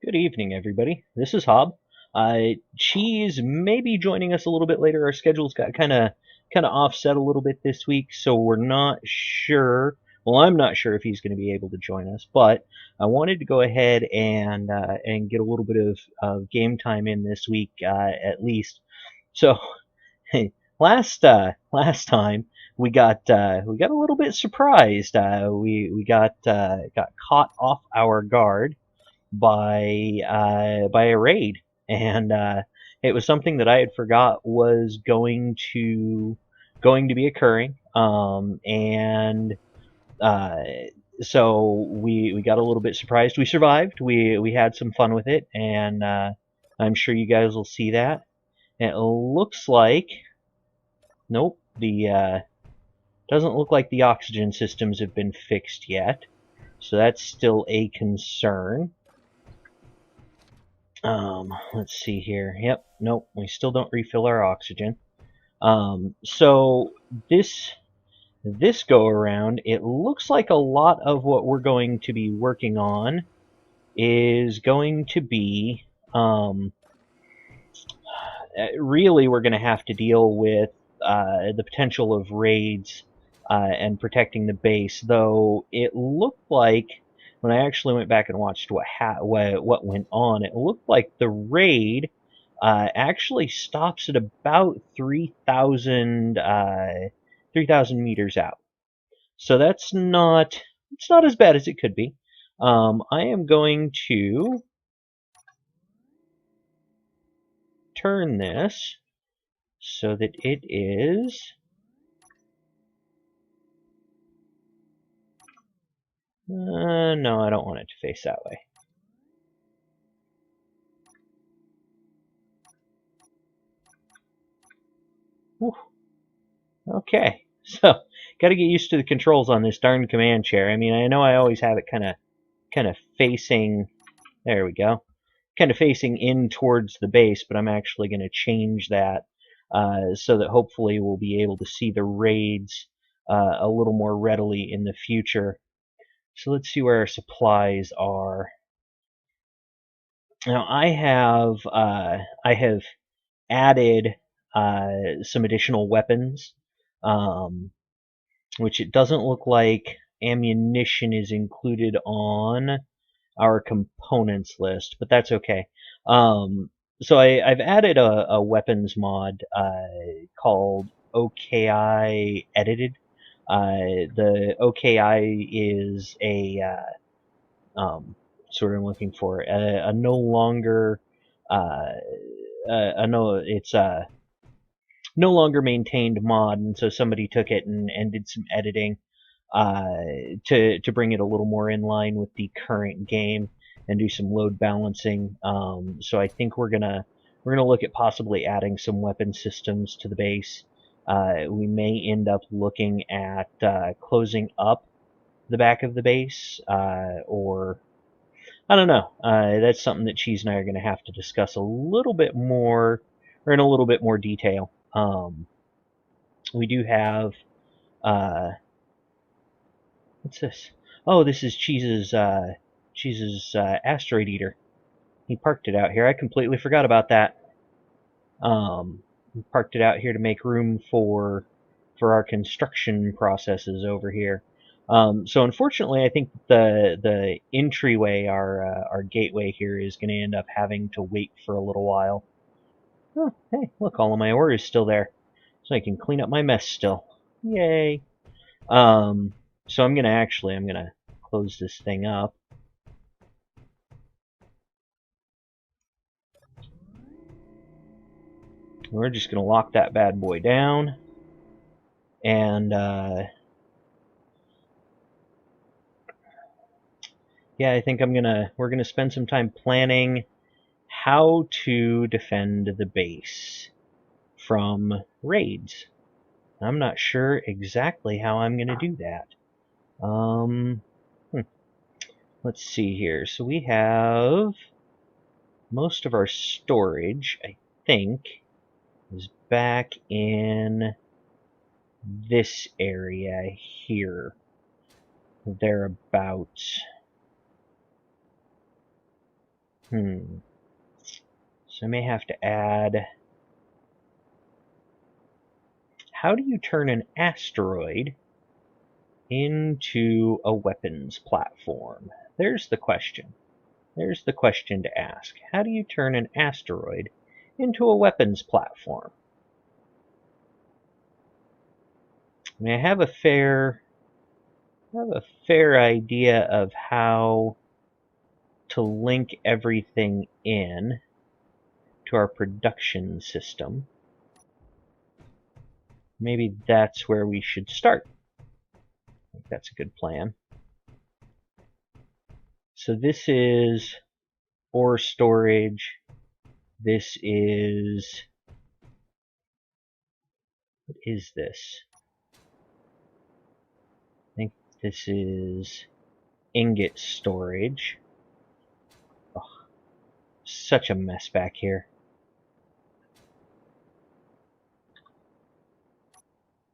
Good evening, everybody. This is Hob. Cheese may be joining us a little bit later. Our schedules got kind of offset a little bit this week, so we're not sure. Well, I'm not sure if he's going to be able to join us, but I wanted to go ahead and get a little bit of game time in this week, at least. So, last time we got a little bit surprised. We got caught off our guard by a raid, and it was something that I had forgot was going to be occurring. And uh, so we got a little bit surprised. We survived. We had some fun with it, and I'm sure you guys will see that. And it looks like nope, the doesn't look like the oxygen systems have been fixed yet, so that's still a concern. Let's see here. Yep, nope, we still don't refill our oxygen. So this go around, it looks like a lot of what we're going to be working on is going to be, really we're going to have to deal with the potential of raids and protecting the base, though it looked like when I actually went back and watched what went on, it looked like the raid actually stops at about 3,000 meters out. So it's not as bad as it could be. I am going to turn this so that it is no, I don't want it to face that way. Whew. Okay, so got to get used to the controls on this darn command chair. I mean, I know I always have it kind of facing. There we go. Kind of facing in towards the base, but I'm actually going to change that so that hopefully we'll be able to see the raids a little more readily in the future. So let's see where our supplies are. Now I have added some additional weapons, which it doesn't look like ammunition is included on our components list, but that's okay. So I've added a weapons mod called OKI Edited. The OKI is sort of looking for a no longer it's no longer maintained mod, and so somebody took it and did some editing to bring it a little more in line with the current game and do some load balancing. So I think we're gonna look at possibly adding some weapon systems to the base. We may end up looking at closing up the back of the base, or I don't know. That's something that Cheese and I are going to have to discuss a little bit more, or in a little bit more detail. We do have what's this? Oh, this is Cheese's asteroid eater. He parked it out here. I completely forgot about that. He parked it out here to make room for our construction processes over here. So unfortunately, I think the entryway, our gateway here, is going to end up having to wait for a little while. Oh, hey, look, all of my ore is still there, so I can clean up my mess still. Yay! So I'm gonna close this thing up. We're just gonna lock that bad boy down, and yeah, I think we're gonna spend some time planning how to defend the base from raids. I'm not sure exactly how I'm gonna do that. Let's see here. So we have most of our storage, I think, is back in this area here, thereabouts. So I may have to add... How do you turn an asteroid into a weapons platform? There's the question. There's the question to ask. How do you turn an asteroid into a weapons platform? I mean, I have a fair idea of how to link everything in to our production system. Maybe that's where we should start. I think that's a good plan. So this is ore storage. This is... What is this? I think this is ingot storage. Oh, such a mess back here.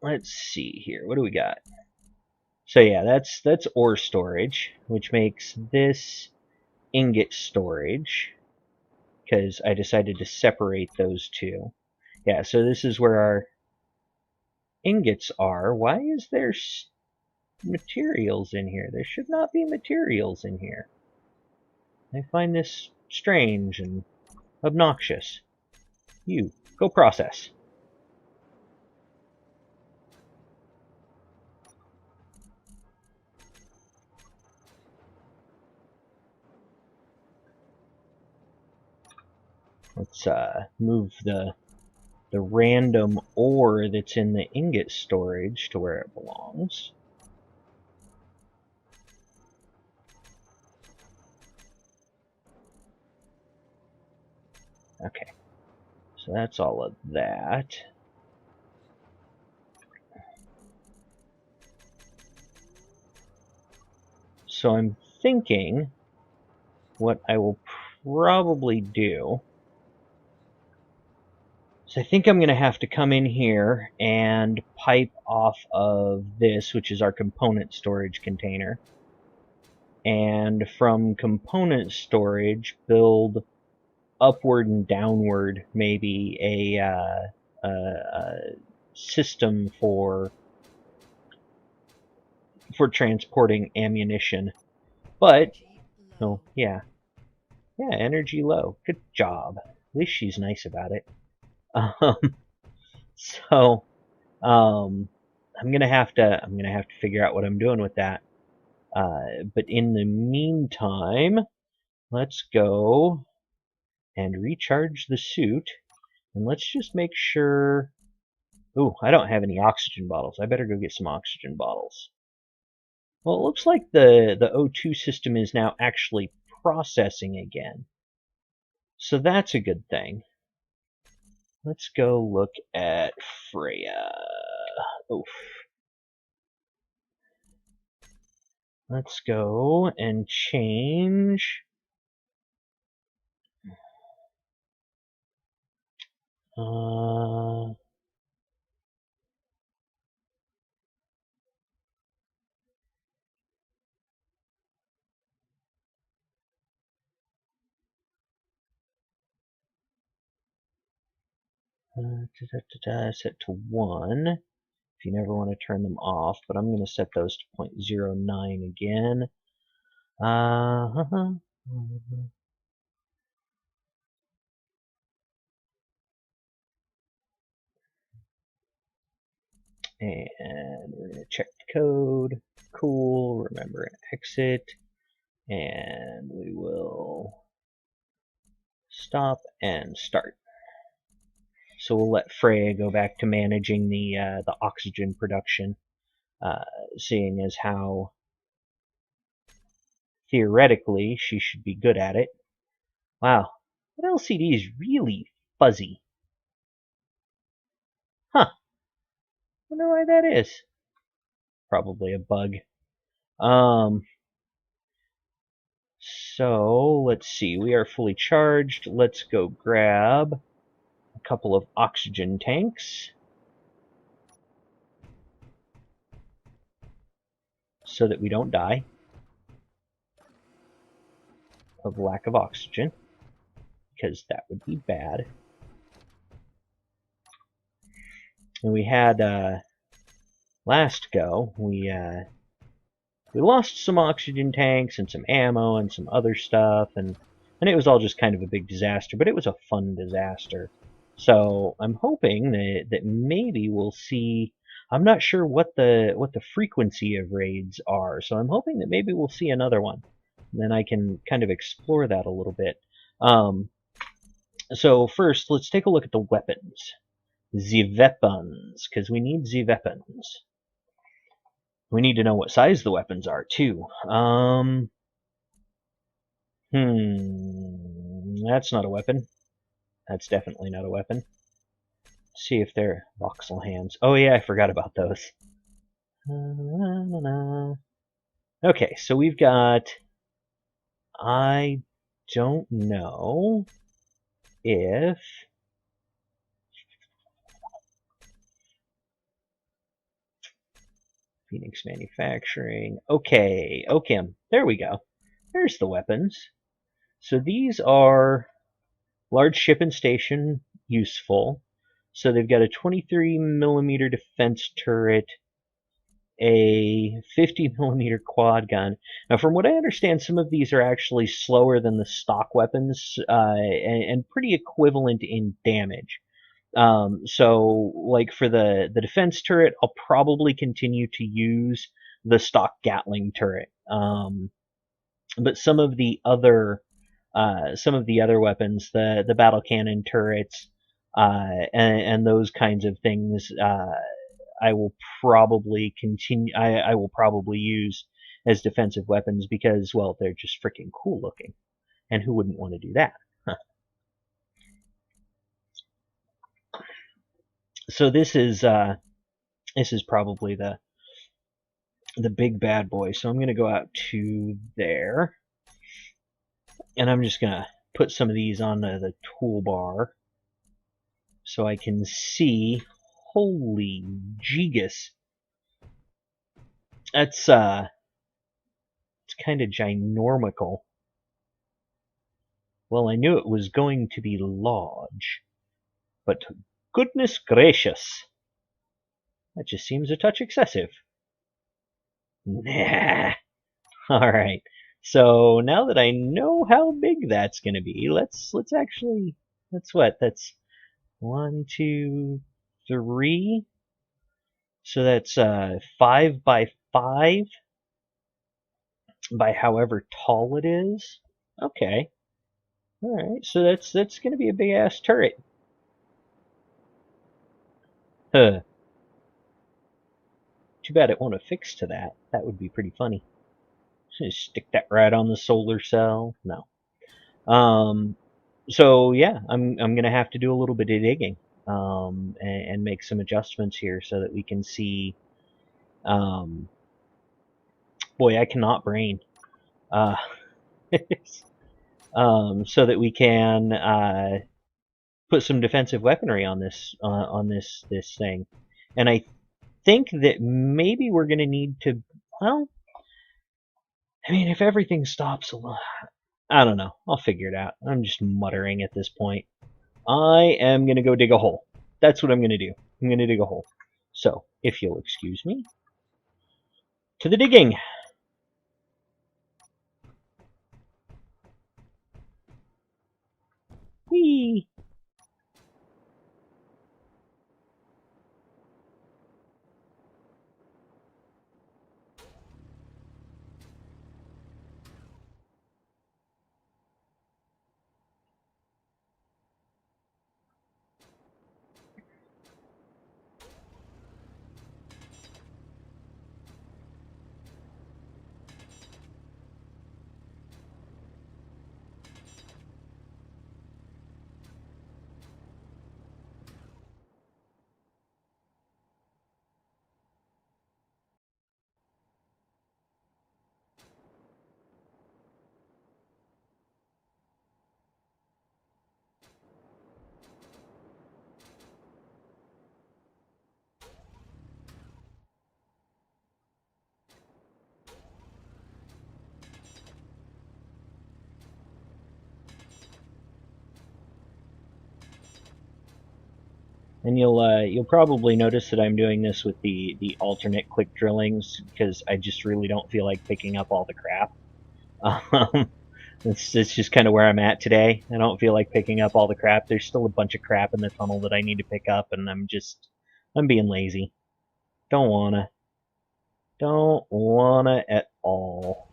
Let's see here. What do we got? So yeah, that's ore storage, which makes this ingot storage, because I decided to separate those two. Yeah, so this is where our ingots are. Why is there materials in here? There should not be materials in here. I find this strange and obnoxious. You, go process. Let's move the random ore that's in the ingot storage to where it belongs. Okay, so that's all of that. So I'm thinking what I will probably do is I think I'm going to have to come in here and pipe off of this, which is our component storage container, and from component storage build upward and downward maybe a system for transporting ammunition. But oh yeah, energy low. Good job. At least she's nice about it. So I'm gonna have to figure out what I'm doing with that. But in the meantime, let's go and recharge the suit, and let's just make sure. Ooh, I don't have any oxygen bottles. I better go get some oxygen bottles. Well, it looks like the O2 system is now actually processing again, so that's a good thing. Let's go look at Freya. Oof. Let's go and change. Set to 1 if you never want to turn them off, but I'm going to set those to 0.09 again. And we're going to check the code. Cool. Remember an exit. And we will stop and start. So we'll let Freya go back to managing the oxygen production, seeing as how theoretically she should be good at it. Wow, that LCD is really fuzzy. Huh. Wonder why that is. Probably a bug. So let's see. We are fully charged. Let's go grab a couple of oxygen tanks so that we don't die of lack of oxygen. because that would be bad. And we had last go, we lost some oxygen tanks and some ammo and some other stuff, and it was all just kind of a big disaster, but it was a fun disaster. So I'm hoping that maybe we'll see. I'm not sure what the frequency of raids are, so I'm hoping that maybe we'll see another one. And then I can kind of explore that a little bit. So first, let's take a look at the weapons. The weapons, because we need the weapons. We need to know what size the weapons are, too. That's not a weapon. That's definitely not a weapon. Let's see if they're voxel hands. Oh yeah, I forgot about those. Okay, so we've got... I don't know if... Phoenix Manufacturing. Okay, Okim. There we go. There's the weapons. So these are large ship and station useful. So they've got a 23mm defense turret, a 50mm quad gun. Now, from what I understand, some of these are actually slower than the stock weapons and pretty equivalent in damage. So, like for the defense turret, I'll probably continue to use the stock Gatling turret. But some of the other weapons, the battle cannon turrets, and those kinds of things, I will probably continue. I will probably use as defensive weapons because, well, they're just freaking cool looking, and who wouldn't want to do that? Huh. So this is probably the big bad boy. So I'm going to go out to there, and I'm just going to put some of these on the toolbar so I can see. Holy jigus. That's it's kind of ginormical. Well, I knew it was going to be large, but goodness gracious, that just seems a touch excessive. Nah. Alright, so now that I know how big that's going to be, let's actually, that's 1, 2, 3, so that's 5 by 5 by however tall it is. Okay. Alright, so that's going to be a big ass turret. Huh. Too bad it won't affix to that. That would be pretty funny. Just stick that right on the solar cell. No. So yeah, I'm gonna have to do a little bit of digging, and make some adjustments here so that we can see. Boy, I cannot brain. So that we can put some defensive weaponry on this thing, and I think that maybe we're gonna need to. Well, I mean, if everything stops, I don't know. I'll figure it out. I'm just muttering at this point. I am gonna go dig a hole. That's what I'm gonna do. I'm gonna dig a hole. So, if you'll excuse me, to the digging. Whee! And you'll probably notice that I'm doing this with the alternate click drillings because I just really don't feel like picking up all the crap. It's just kind of where I'm at today. I don't feel like picking up all the crap. There's still a bunch of crap in the tunnel that I need to pick up, and I'm being lazy. Don't wanna. Don't wanna at all.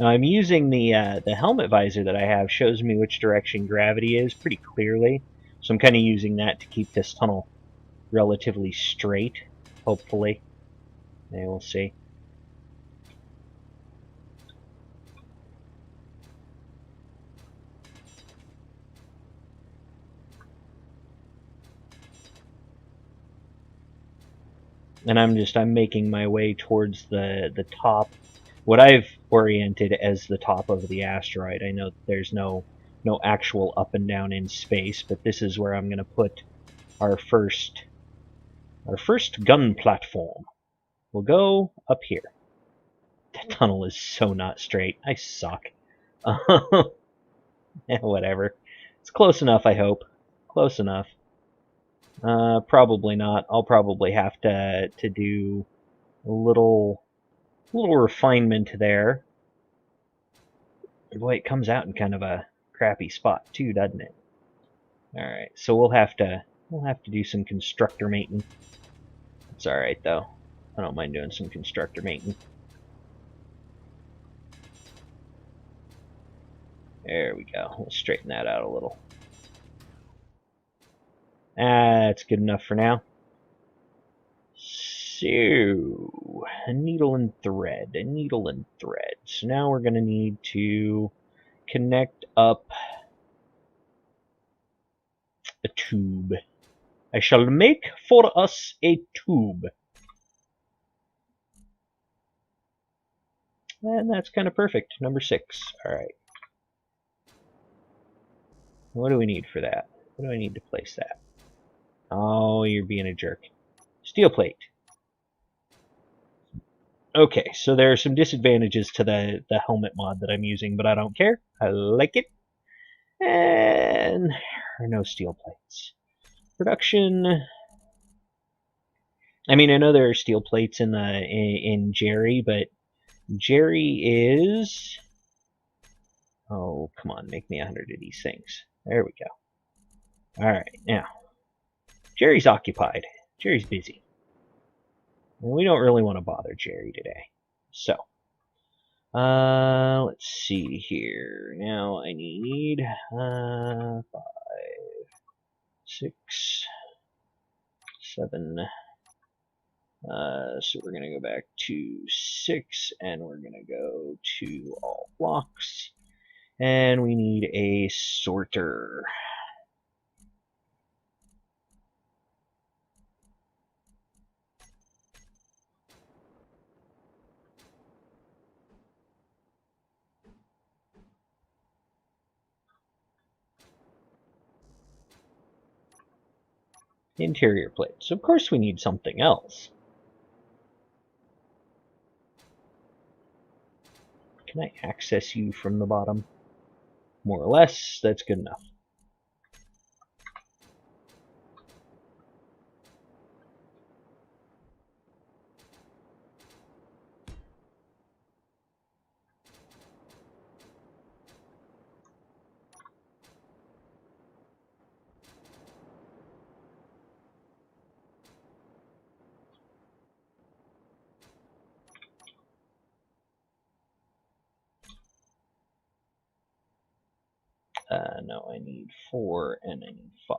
Now I'm using the helmet visor that I have shows me which direction gravity is pretty clearly, so I'm kind of using that to keep this tunnel relatively straight, hopefully. Yeah, we'll see. And I'm making my way towards the top, what I've oriented as the top of the asteroid. I know there's no actual up and down in space, but this is where I'm going to put our first gun platform. We'll go up here. That tunnel is so not straight. I suck. Whatever. It's close enough, I hope. Close enough. Probably not. I'll probably have to do a little refinement there. Boy, it comes out in kind of a crappy spot too, doesn't it? All right, so we'll have to do some constructor maintenance. It's all right though. I don't mind doing some constructor maintenance. There we go. We'll straighten that out a little. That's good enough for now. So, a needle and thread, a needle and thread. So now we're going to need to connect up a tube. I shall make for us a tube. And that's kind of perfect. Number 6. Alright. What do we need for that? Where do I need to place that? Oh, you're being a jerk. Steel plate. Okay, so there are some disadvantages to the helmet mod that I'm using, but I don't care. I like it. And there are no steel plates. Production. I mean, I know there are steel plates in Jerry, but Jerry is. Oh, come on, make me 100 of these things. There we go. All right, now Jerry's occupied. Jerry's busy. We don't really want to bother Jerry today. So, let's see here. Now I need 5, 6, 7. So we're gonna go back to 6, and we're gonna go to all blocks, and we need a sorter. Interior plates. Of course we need something else. Can I access you from the bottom? More or less, that's good enough. No, I need 4 and I need 5.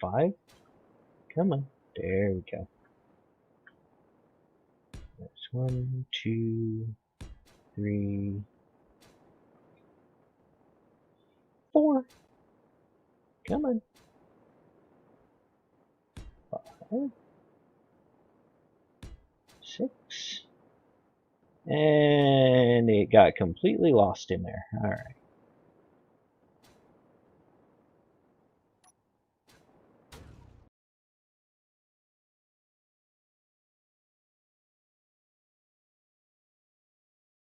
5? Come on. There we go. That's 1, 2, 3, 4. Come on. 5, 6. And it got completely lost in there. Alright.